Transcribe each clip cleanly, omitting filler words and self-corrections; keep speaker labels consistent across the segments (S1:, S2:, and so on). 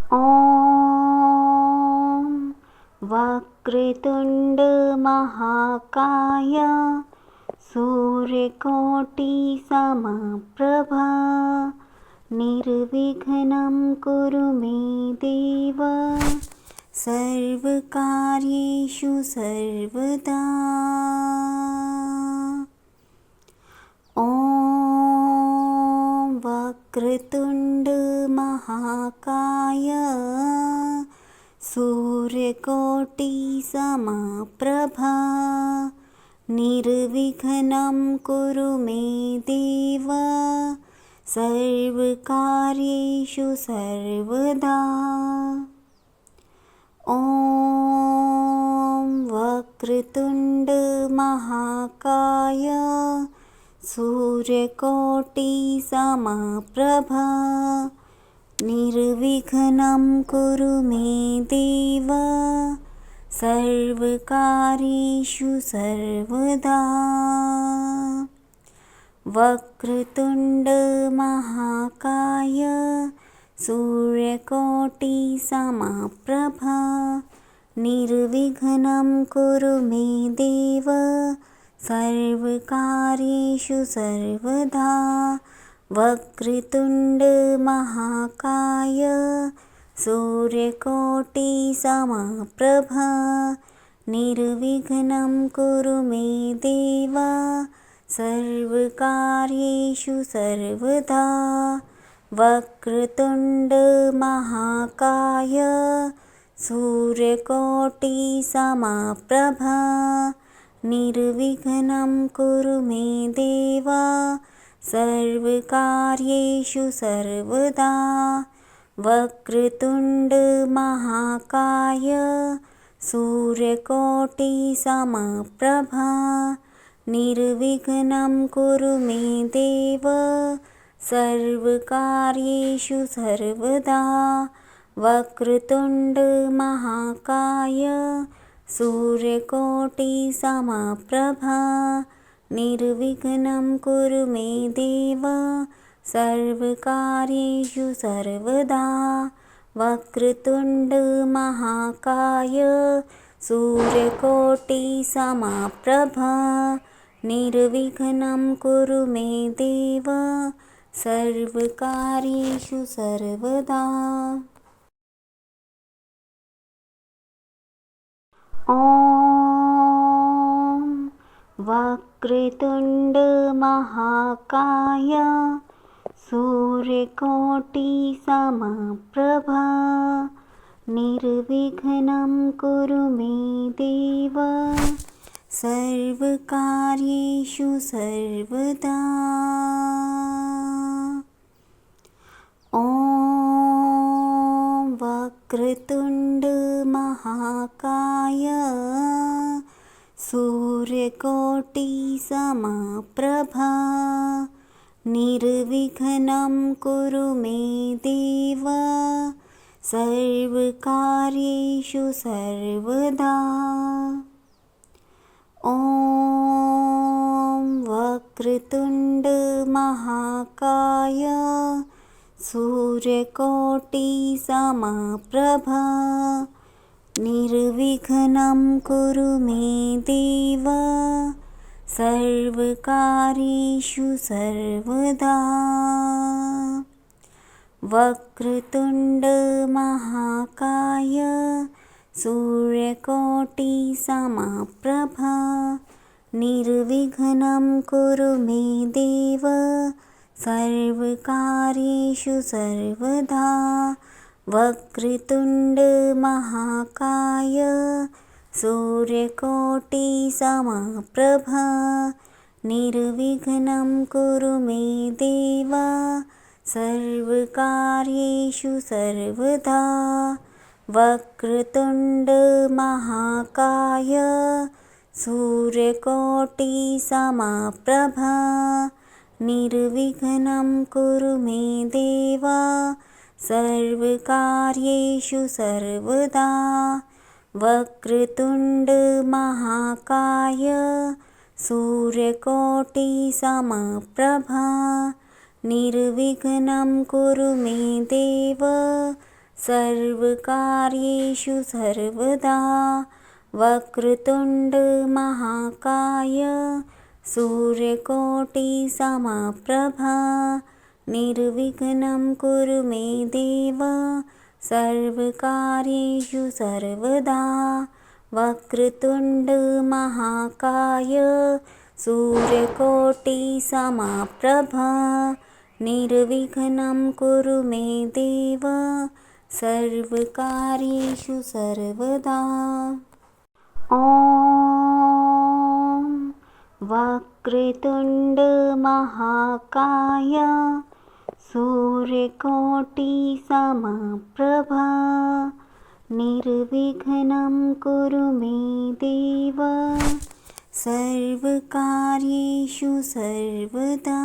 S1: ॐ वक्रतुण्ड महाकाय सूर्यकोटिसमप्रभा निर्विघ्नं कुरु मे देव सर्वकार्येषु सर्वदा। ॐ वक्रतुण्ड महाकाय सूर्यकोटिसमप्रभा निर्विघ्नं कुरु मे देव सर्वकार्येषु सर्वदा। ॐ वक्रतुण्ड महाकाय सूर्यकोटिसमप्रभा निर्विघ्नं कुरु मे देव सर्वकार्येषु सर्वदा। वक्रतुण्ड महाकाय सूर्यकोटिसमप्रभा निर्विघ्नं कुरु मे देव सर्वकार्येषु सर्वदा। वक्रतुण्ड महाकाय सूर्यकोटिसमप्रभा निर्विघ्नं कुरु मे देव सर्वकार्येषु सर्वदा। वक्रतुण्ड महाकाय सूर्यकोटिसमप्रभा निर्विघ्नं कुरु मे देव सर्वकार्येषु सर्वदा। वक्रतुण्ड महाकाय सूर्यकोटिसमप्रभा निर्विघ्नं कुरु मे देव सर्वकार्येषु सर्वदा। वक्रतुण्ड महाकाय सूर्यकोटिसमप्रभा निर्विघ्नं कुरु मे देव सर्वकार्येषु सर्वदा। वक्रतुण्ड महाकाय सूर्यकोटिसमप्रभा निर्विघ्नं कुरु मे देव सर्वकार्येषु सर्वदा। ॐ वक्रतुण्ड महाकाय सूर्यकोटिसमप्रभा निर्विघ्नं कुरु मे देव सर्वकार्येषु सर्वदा। ॐ वक्रतुण्ड महाकाय सूर्यकोटिसमप्रभा निर्विघ्नं कुरु मे देव सर्वकार्येषु सर्वदा। ॐ वक्रतुण्ड महाकाय सूर्यकोटिसमप्रभा निर्विघ्नं कुरु मे देव सर्वकार्येषु सर्वदा। वक्रतुण्ड महाकाय सूर्यकोटिसमप्रभा निर्विघ्नं कुरु मे देव सर्वकार्येषु सर्वदा। वक्रतुण्ड महाकाय सूर्यकोटिसमप्रभा निर्विघ्नं कुरु मे देव सर्वकार्येषु सर्वदा। वक्रतुण्ड महाकाय सूर्यकोटिसमप्रभा निर्विघ्नं कुरु मे देव सर्वकार्येषु सर्वदा। वक्रतुण्ड महाकाय सूर्यकोटिसमप्रभा निर्विघ्नं कुरु मे देव सर्वकार्येषु सर्वदा वक्रतुण्ड महाकाय सूर्यकोटिसमप्रभा निर्विघ्नं कुरु मे देव सर्वकार्येषु सर्वदा वक्रतुण्ड महाकाय सूर्यकोटिसमप्रभा निर्विघ्नं कुरु मे देव सर्वकार्येषु सर्वदा। ॐ वक्रतुण्ड महाकाय सूर्यकोटिसमप्रभा निर्विघ्नं कुरु मे देव सर्वकार्येषु सर्वदा।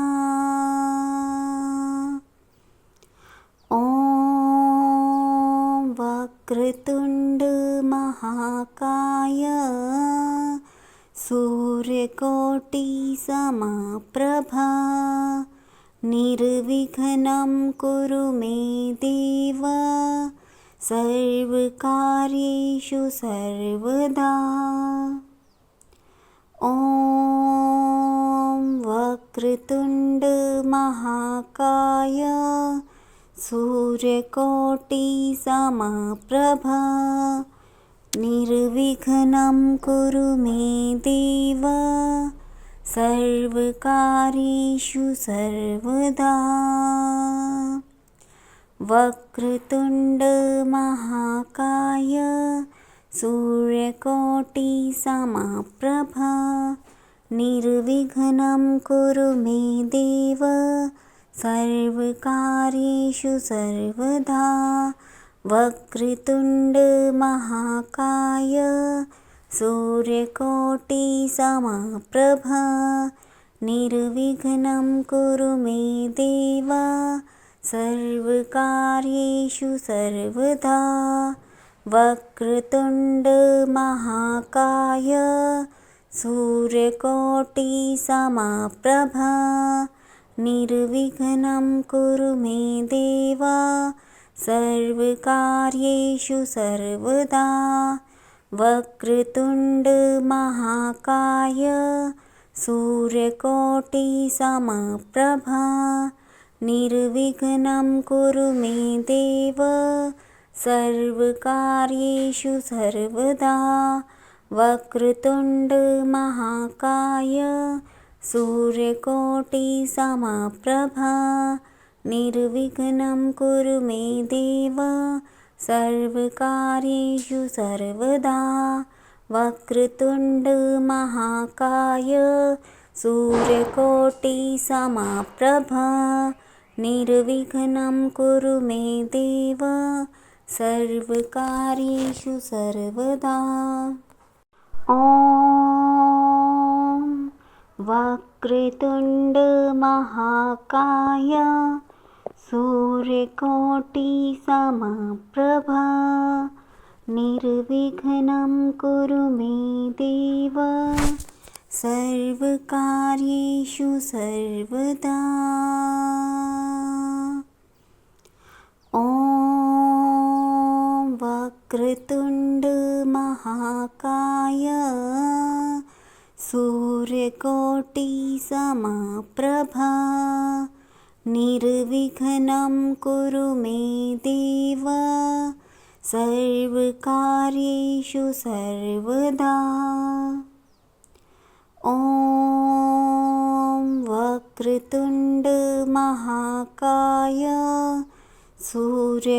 S1: ॐ वक्रतुण्ड महाकाय सूर्यकोटिसमप्रभा निर्विघ्नं कुरु मे देव सर्वकार्येषु सर्वदा। ॐ वक्रतुण्ड महाकाय सूर्यकोटिसमप्रभा निर्विघ्नं कुरु मे देव सर्वकार्येषु सर्वदा। वक्रतुण्ड महाकाय सूर्यकोटिसमप्रभा निर्विघ्नं कुरु मे देव सर्वकार्येषु सर्वदा। वक्रतुण्ड महाकाय सूर्यकोटिसमप्रभा निर्विघ्नं कुरु मे देव सर्वकार्येषु सर्वदा। वक्रतुण्ड महाकाय सूर्यकोटिसमप्रभा निर्विघ्नं कुरु मे देव सर्वकार्येषु सर्वदा। वक्रतुण्ड महाकाय सूर्यकोटिसमप्रभा निर्विघ्नं कुरु मे देव सर्वकार्येषु सर्वदा। वक्रतुण्ड महाकाय सूर्यकोटिसमप्रभा निर्विघ्नं कुरु मे देव सर्वकार्येषु सर्वदा। वक्रतुण्ड महाकाय सूर्यकोटिसमप्रभा निर्विघ्नं कुरु मे देव सर्वकार्येषु सर्वदा। ॐ वक्रतुण्ड महाकाय सूर्यकोटिसमप्रभा निर्विघ्नं कुरु मे देव सर्वकार्येषु सर्वदा। ॐ वक्रतुण्ड महाकाय सूर्यकोटिसमप्रभा निर्विघ्नं कुरु मे देव सर्वकार्येषु सर्वदा। ॐ वक्रतुण्ड महाकाय सूर्यकोटिसमप्रभा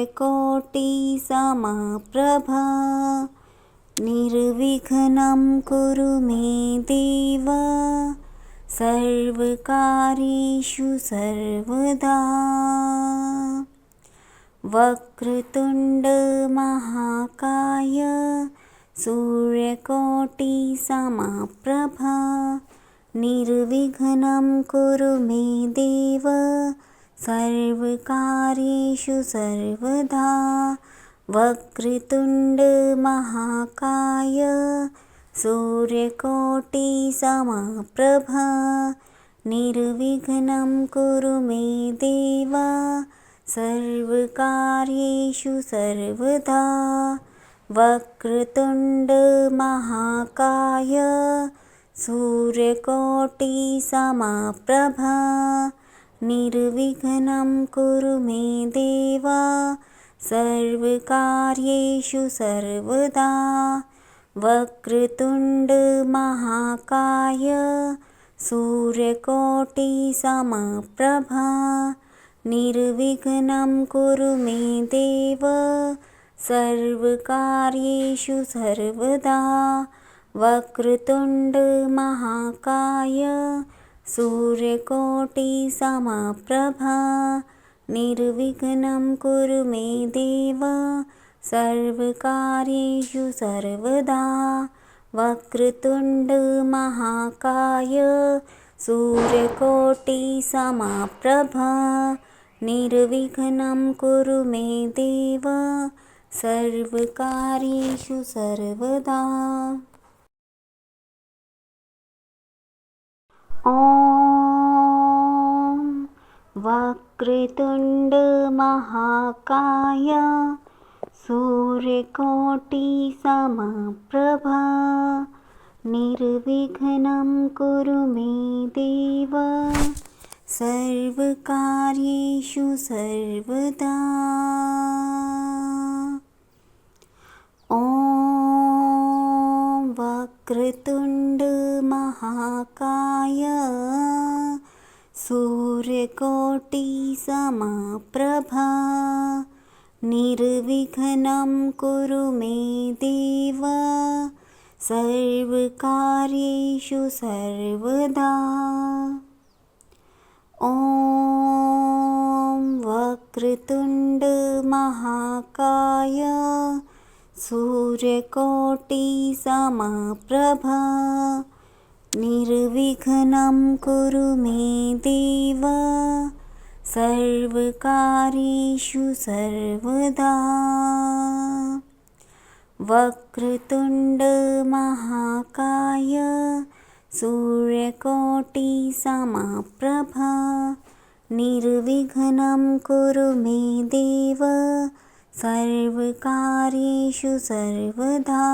S1: निर्विघ्नं कुरु मे देव सर्वकार्येषु सर्वदा। वक्रतुण्ड महाकाय सूर्यकोटिसमप्रभा निर्विघ्नं कुरु मे देव सर्वकार्येषु सर्वदा। वक्रतुण्ड महाकाय सूर्यकोटिसमप्रभा निर्विघ्नं कुरु मे देव सर्वकार्येषु सर्वदा वक्रतुण्ड महाकाय सूर्यकोटिसमप्रभा निर्विघ्नं कुरु मे देव सर्वकार्येषु सर्वदा वक्रतुण्ड महाकाय सूर्यकोटिसमप्रभा निर्विघ्नं कुरु मे देव सर्वकार्येषु सर्वदा वक्रतुण्ड महाकाय सूर्यकोटिसमप्रभा निर्विघ्नं कुरु मे देव सर्वकार्येषु सर्वदा वक्रतुण्ड महाकाय सूर्यकोटिसमप्रभा निर्विघ्नं कुरु मे देव सर्वकार्येषु सर्वदा। ॐ वक्रतुण्ड महाकाय सूर्यकोटिसमप्रभा निर्विघ्नं कुरु मे देव सर्वकार्येषु सर्वदा। ॐ वक्रतुण्ड महाकाय सूर्यकोटिसमप्रभा निर्विघ्नं कुरु मे देव सर्वकार्येषु सर्वदा। ॐ वक्रतुण्ड महाकाय सूर्यकोटिसमप्रभा निर्विघ्नं कुरु मे देव सर्वकार्येषु सर्वदा। वक्रतुण्ड महाकाय सूर्यकोटिसमप्रभा निर्विघ्नं कुरु मे देव सर्वकार्येषु सर्वदा।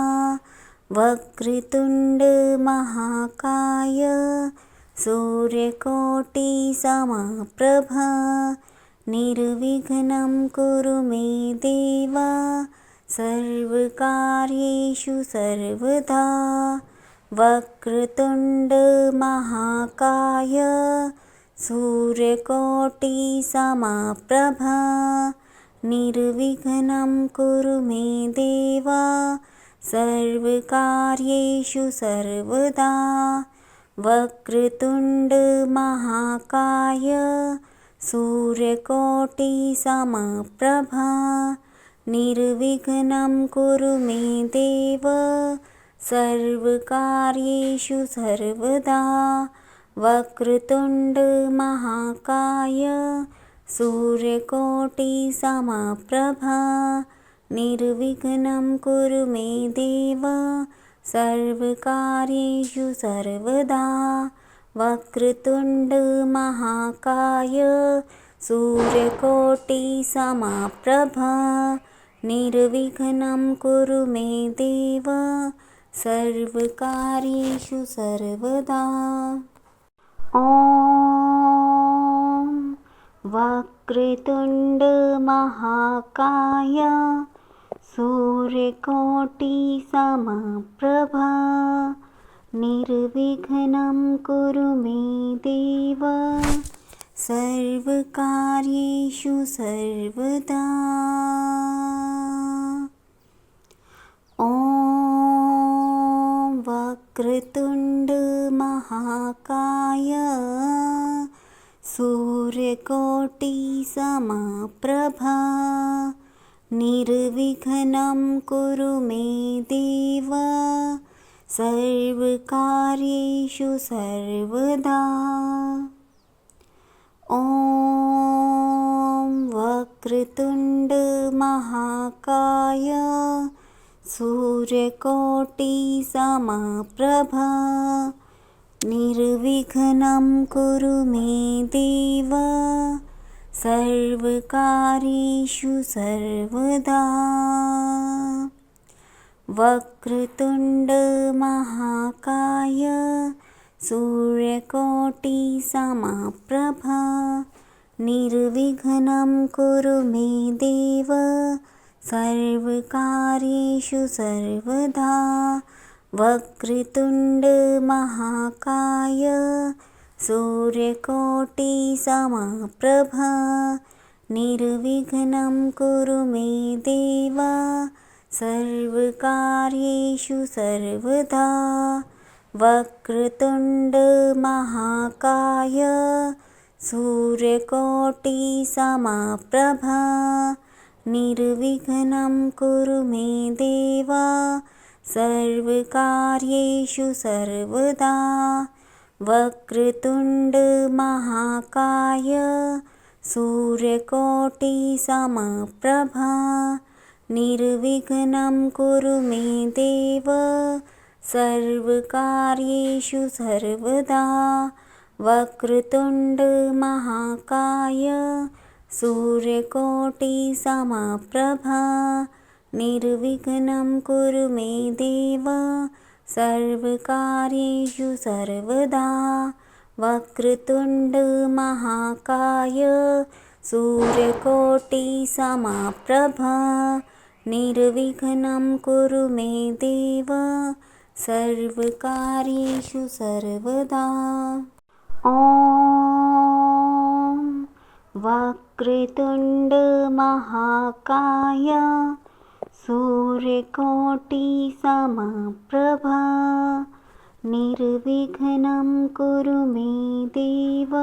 S1: वक्रतुण्ड महाकाय सूर्यकोटिसमप्रभा निर्विघ्नं कुरु मे देव सर्वकार्येषु सर्वदा। वक्रतुण्ड महाकाय सूर्यकोटिसमप्रभा निर्विघ्नं कुरु मे देव सर्वकार्येषु सर्वदा। वक्रतुण्ड महाकाय सूर्यकोटिसमप्रभा निर्विघ्नं कुरु मे देव सर्वकार्येषु सर्वदा। वक्रतुण्ड महाकाय सूर्यकोटिसमप्रभा निर्विघ्नं कुरु मे देव सर्वकार्येषु सर्वदा। वक्रतुण्ड महाकाय सूर्यकोटिसमप्रभा निर्विघ्नं कुरु मे देव सर्वकार्येषु सर्वदा। ॐ वक्रतुण्ड महाकाय सूर्यकोटिसमप्रभा निर्विघ्नं कुरु मे देव सर्वकार्येषु सर्वदा। ॐ वक्रतुण्ड महाकाय सूर्यकोटिसमप्रभा निर्विघ्नं कुरु मे देव सर्वकार्येषु सर्वदा। ॐ वक्रतुण्ड महाकाय सूर्यकोटिसमप्रभा निर्विघ्नं कुरु मे देव सर्वकार्येषु सर्वदा वक्रतुण्ड महाकाय सूर्यकोटिसमप्रभा निर्विघ्नं कुरु मे देव सर्वकार्येषु सर्वदा वक्रतुण्ड महाकाय सूर्यकोटिसमप्रभा निर्विघ्नं कुरु मे देव सर्वकार्येषु सर्वदा वक्रतुण्ड महाकाय सूर्यकोटिसमप्रभा निर्विघ्नं कुरु मे देव सर्वकार्येषु सर्वदा वक्रतुण्ड महाकाय सूर्यकोटिसमप्रभा निर्विघ्नं कुरु मे देव सर्वकार्येषु सर्वदा वक्रतुण्ड महाकाय सूर्यकोटिसमप्रभा निर्विघ्नं कुरु मे देव सर्वकार्येषु सर्वदा वक्रतुण्ड महाकाय सूर्यकोटिसमप्रभा निर्विघ्नं कुरु मे देव सर्वकार्येषु सर्वदा। ॐ वक्रतुण्ड महाकाय सूर्यकोटिसमप्रभा निर्विघ्नं कुरु मे देव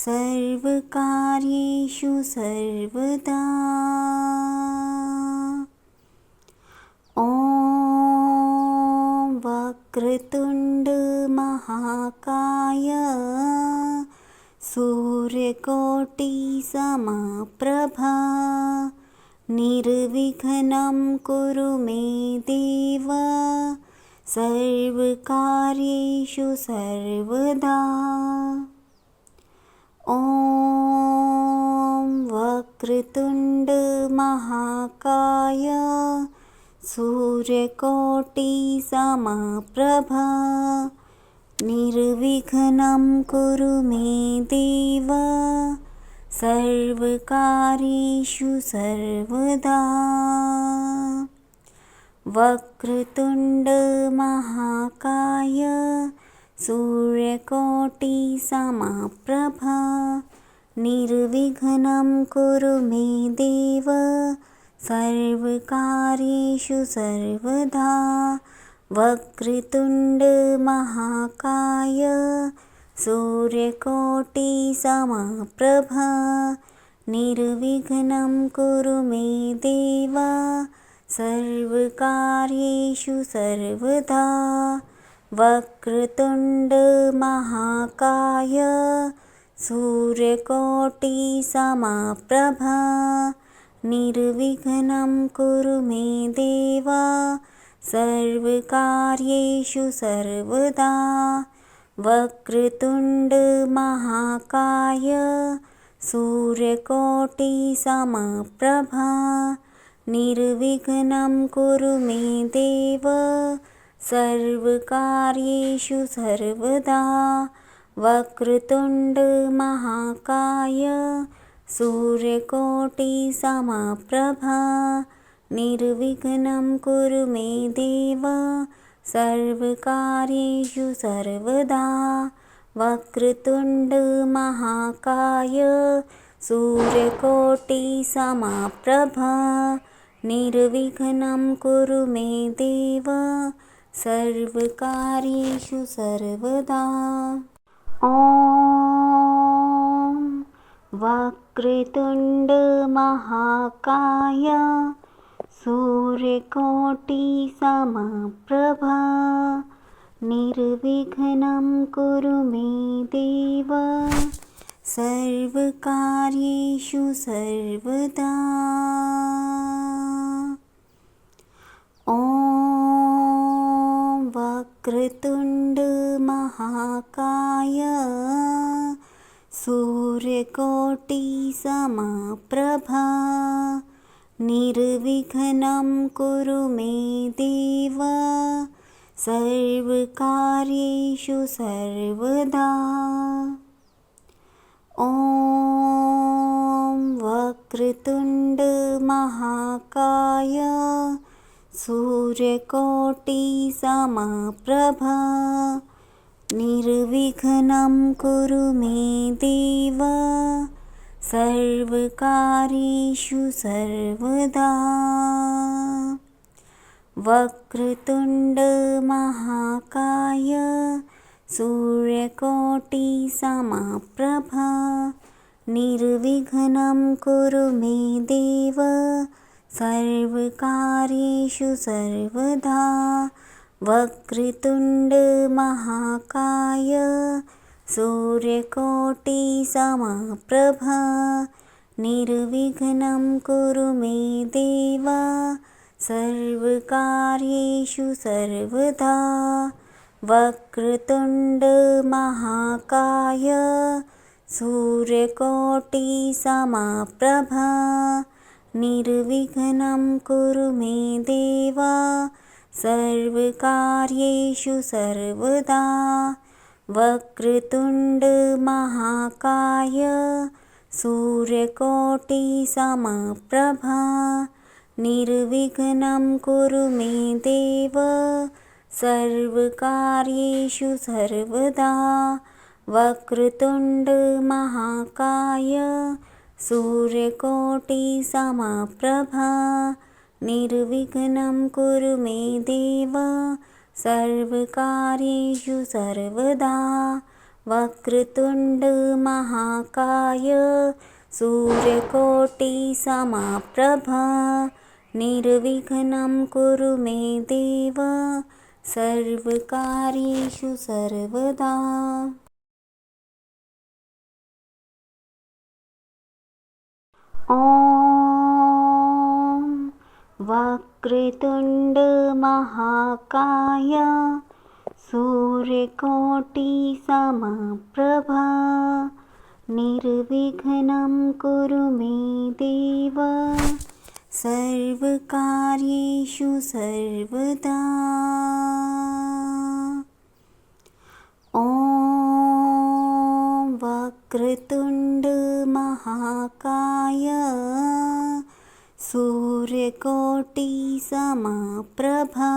S1: सर्वकार्येषु सर्वदा। ॐ वक्रतुण्ड महाकाय सूर्यकोटिसमप्रभा निर्विघ्नं कुरु मे देव सर्वकार्येषु सर्वदा। ॐ वक्रतुण्ड महाकाय सूर्यकोटिसमप्रभा निर्विघ्नं कुरु मे देव सर्वकार्येषु सर्वदा। वक्रतुण्ड महाकाय सूर्यकोटिसमप्रभा निर्विघ्नं कुरु मे देव सर्वकार्येषु सर्वदा। वक्रतुण्ड महाकाय सूर्यकोटिसमप्रभा निर्विघ्नं कुरु मे देव सर्वकार्येषु सर्वदा। वक्रतुण्ड महाकाय सूर्यकोटिसमप्रभा निर्विघ्नं कुरु मे देव सर्वकार्येषु सर्वदा। वक्रतुण्ड महाकाय सूर्यकोटिसमप्रभा निर्विघ्नं कुरु मे देव सर्वकार्येषु सर्वदा। वक्रतुण्ड महाकाय सूर्यकोटिसमप्रभा निर्विघ्नं कुरु मे देव सर्वकार्येषु सर्वदा। वक्रतुण्ड महाकाय सूर्यकोटिसमप्रभा निर्विघ्नं कुरु मे देव सर्वकार्येषु सर्वदा। ॐ वक्रतुण्ड महाकाय सूर्यकोटिसमप्रभा निर्विघ्नं कुरु मे देव सर्वकार्येषु सर्वदा। ॐ वक्रतुण्ड महाकाय सूर्यकोटिसमप्रभा समप्रभा निर्विघ्नं कुरु मे देव सर्वकार्येषु सर्वदा। ॐ वक्रतुण्ड महाकाय सूर्यकोटिसमप्रभा निर्विघ्नं कुरु मे देव सर्वकार्येषु सर्वदा। वक्रतुण्ड महाकाय सूर्यकोटिसमप्रभा निर्विघ्नं कुरु मे देव सर्वकार्येषु सर्वदा। वक्रतुण्ड महाकाय सूर्यकोटिसमप्रभा निर्विघ्नं कुरु मे देव सर्वकार्येषु सर्वदा। वक्रतुण्ड महाकाय सूर्यकोटिसमप्रभा निर्विघ्नं कुरु मे देव सर्वकार्येषु सर्वदा। वक्रतुण्ड महाकाय सूर्यकोटिसमप्रभा निर्विघ्नं कुरु मे देव सर्वकार्येषु सर्वदा। वक्रतुण्ड महाकाय सूर्यकोटिसमप्रभा निर्विघ्नं कुरु मे देव सर्वकार्येषु सर्वदा। वक्रतुण्ड महाकाय सूर्यकोटिसमप्रभा निर्विघ्नं कुरु मे देव सर्वकार्येषु सर्वदा। ॐ वक्रतुण्ड महाकाय सूर्यकोटिसमप्रभा निर्विघ्नं कुरु मे देव सर्वकार्येषु सर्वदा। ॐ वक्रतुण्ड महाकाय सूर्यकोटिसमप्रभा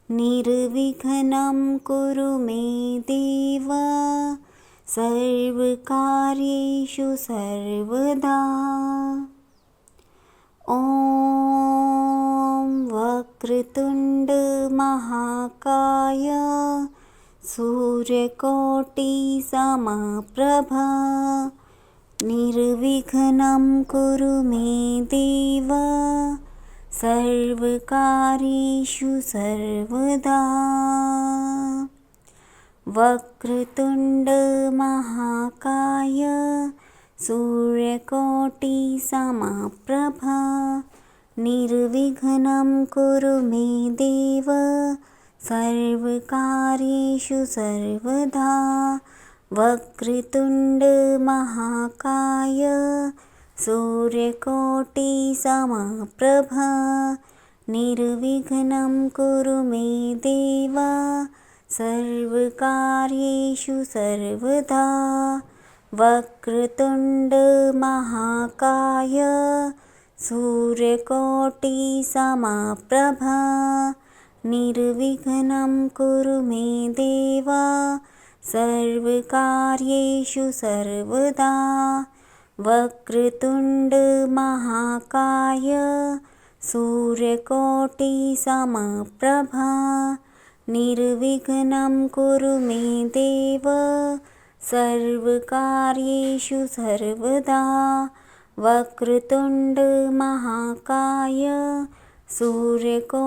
S1: निर्विघ्नं कुरु मे देव सर्वकार्येषु सर्वदा। ॐ वक्रतुण्ड महाकाय सूर्यकोटिसमप्रभा निर्विघ्नं कुरु मे देव सर्वकार्येषु सर्वदा। वक्रतुण्ड महाकाय सूर्यकोटिसमप्रभा निर्विघ्नं कुरु मे देव सर्वकार्येषु सर्वदा। वक्रतुण्ड महाकाय सूर्यकोटिसमप्रभा निर्विघ्नं कुरु मे देव सर्वकार्येषु सर्वदा। वक्रतुण्ड महाकाय सूर्यकोटिसमप्रभा निर्विघ्नं कुरु मे देव सर्वकार्येषु सर्वदा। वक्रतुण्ड महाकाय सूर्यकोटिसमप्रभा निर्विघ्नं कुरु मे देव सर्वकार्येषु सर्वदा। वक्रतुण्ड महाकाय सूर्यकोटिसमप्रभा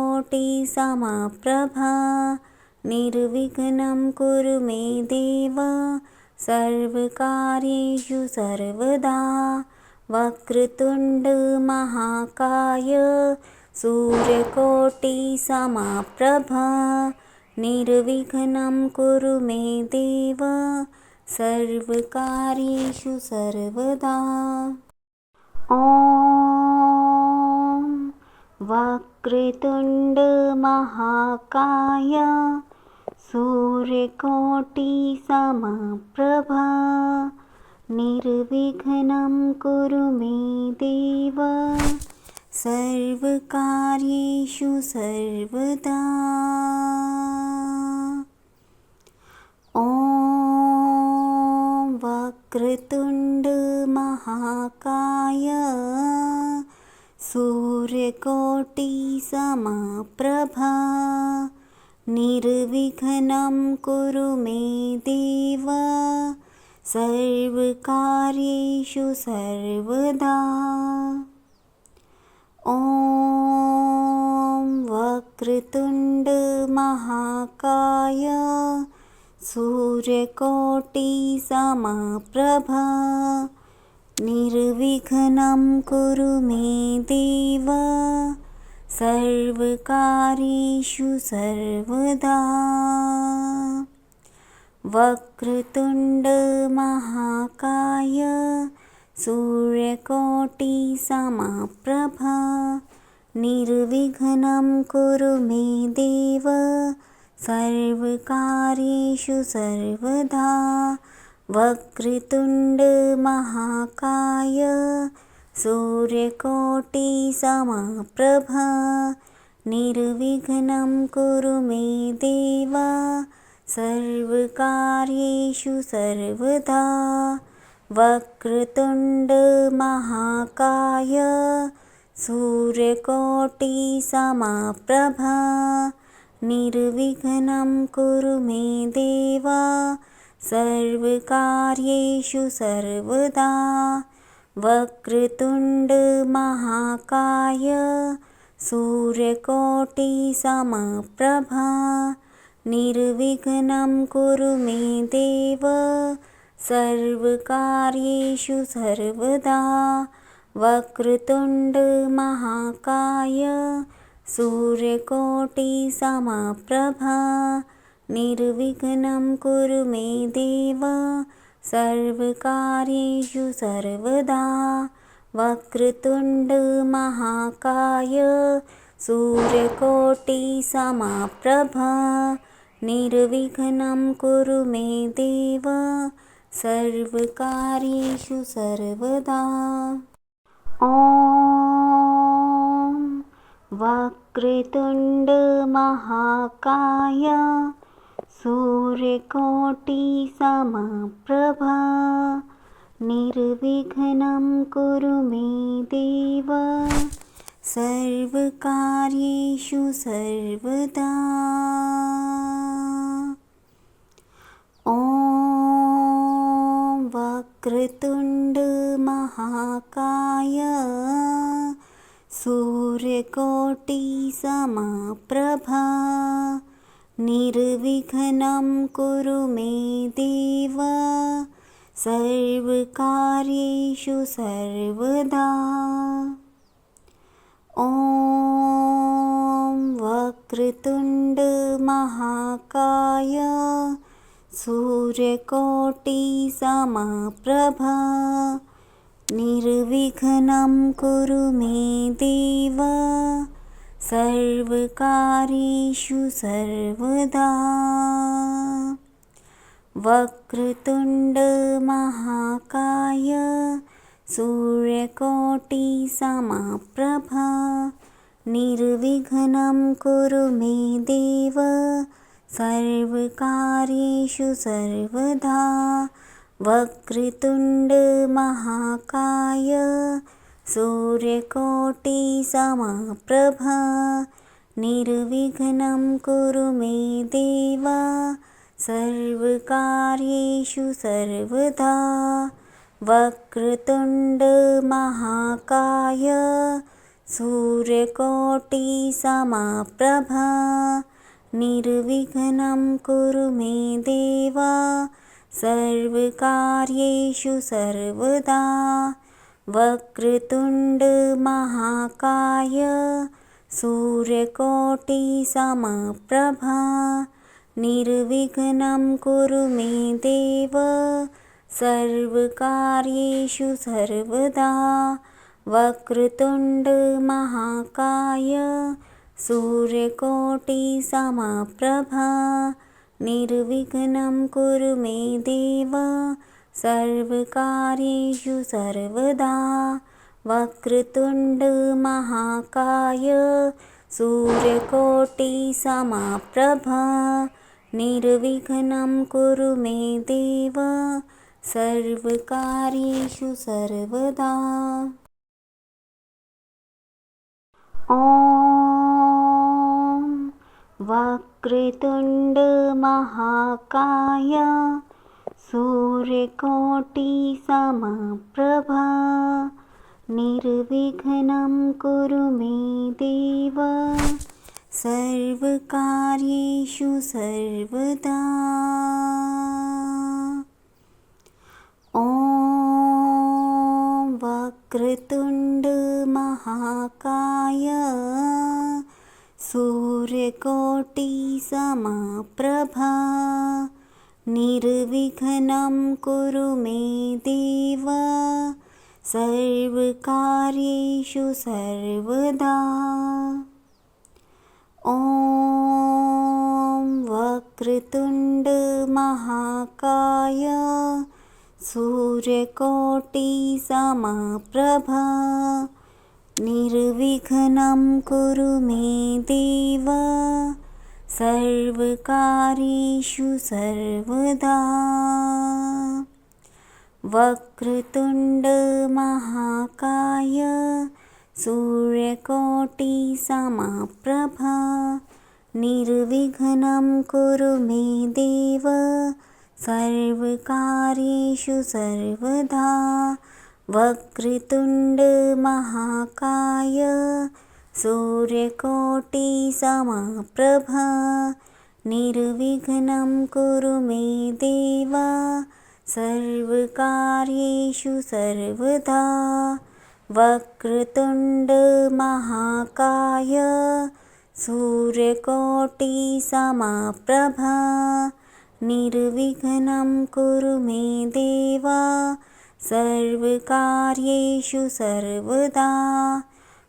S1: निर्विघ्नं कुरु मे देव सर्वकार्येषु सर्वदा। वक्रतुण्ड महाकाय सूर्यकोटिसमप्रभा निर्विघ्नं कुरु मे देव सर्वकार्येषु सर्वदा। ॐ वक्रतुण्ड महाकाय सूर्यकोटिसमप्रभा निर्विघ्नं कुरु मे देव सर्वकार्येषु सर्वदा। ॐ वक्रतुण्ड महाकाय सूर्यकोटिसमप्रभा निर्विघ्नं कुरु मे देव सर्वकार्येषु सर्वदा। ॐ वक्रतुण्ड महाकाय सूर्यकोटिसमप्रभा निर्विघ्नं कुरु मे देव सर्वकार्येषु सर्वदा। वक्रतुण्ड महाकाय सूर्यकोटिसमप्रभा निर्विघ्नं कुरु मे देव सर्वकार्येषु सर्वदा। वक्रतुण्ड महाकाय सूर्यकोटिसमप्रभा निर्विघ्नं कुरु मे देव सर्वकार्येषु सर्वदा। वक्रतुण्ड महाकाय सूर्यकोटिसमप्रभा निर्विघ्नं कुरु मे देव सर्वकार्येषु सर्वदा। वक्रतुण्ड महाकाय सूर्यकोटिसमप्रभा निर्विघ्नं कुरु मे देव सर्वकार्येषु सर्वदा। वक्रतुण्ड महाकाय सूर्यकोटिसमप्रभा निर्विघ्नं कुरु मे देव सर्वकार्येषु सर्वदा। वक्रतुण्ड महाकाय सूर्यकोटिसमप्रभा निर्विघ्नं कुरु मे देव सर्वकार्येषु सर्वदा। ॐ वक्रतुण्ड महाकाय सूर्यकोटिसमप्रभा निर्विघ्नं कुरु मे देव सर्वकार्येषु सर्वदा। ॐ वक्रतुण्ड महाकाय सूर्यकोटिसमप्रभा निर्विघ्नं कुरु मे देव सर्वकार्येषु सर्वदा। ॐ वक्रतुण्ड महाकाय सूर्यकोटिसमप्रभा निर्विघ्नं कुरु मे देव सर्वकार्येषु सर्वदा। वक्रतुण्ड महाकाय सूर्यकोटिसमप्रभा निर्विघ्नं कुरु मे देव सर्वकार्येषु सर्वदा। वक्रतुण्ड महाकाय सूर्यकोटिसमप्रभा निर्विघ्नं कुरु मे देव सर्वकार्येषु सर्वदा। वक्रतुण्ड महाकाय सूर्यकोटिसमप्रभा निर्विघ्नं कुरु मे देव सर्वकार्येषु सर्वदा। वक्रतुण्ड महाकाय सूर्यकोटिसमप्रभा निर्विघ्नं कुरु मे देव सर्वकार्येषु सर्वदा वक्रतुण्डमहाकाय सूर्यकोटिसमप्रभा निर्विघ्नं कुरु मे देव सर्वकार्येषु सर्वदा वक्रतुण्डमहाकाय सूर्यकोटिसमप्रभा निर्विघ्नं कुरु मे देव सर्वकार्येषु सर्वदा। ॐ वक्रतुण्डमहाकाय सूर्यकोटिसमप्रभा निर्विघ्नं कुरु मे देव सर्वकार्येषु सर्वदा। ॐ वक्रतुण्डमहाकाय सूर्यकोटिसमप्रभा निर्विघ्नं कुरु मे देव सर्वकार्येषु सर्वदा। ॐ वक्रतुण्डमहाकाय सूर्यकोटिसमप्रभा निर्विघ्नं कुरु मे देव सर्वकार्येषु सर्वदा। वक्रतुण्डमहाकाय सूर्यकोटिसमप्रभा निर्विघ्नं कुरु मे देव सर्वकार्येषु सर्वदा। वक्रतुण्डमहाकाय सूर्यकोटिसमप्रभा निर्विघ्नं कुरु मे देव सर्वकार्येषु सर्वदा। वक्रतुण्डमहाकाय सूर्यकोटिसमप्रभा निर्विघ्नं कुरु मे देव सर्वकार्येषु सर्वदा।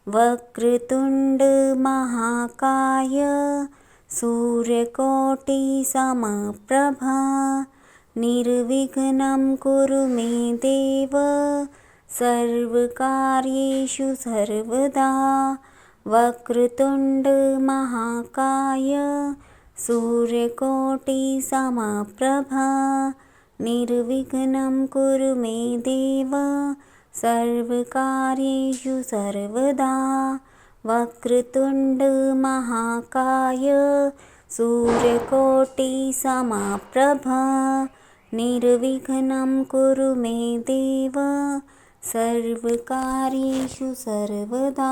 S1: वक्रतुण्डमहाकाय सूर्यकोटिसमप्रभा निर्विघ्नं कुरु मे देव सर्वकार्येषु सर्वदा। वक्रतुण्डमहाकाय सूर्यकोटिसमप्रभा निर्विघ्नं कुरु मे देव सर्वकार्येषु सर्वदा। वक्रतुण्डमहाकाय सूर्यकोटिसमप्रभा निर्विघ्नं कुरु मे देव सर्वकार्येषु सर्वदा।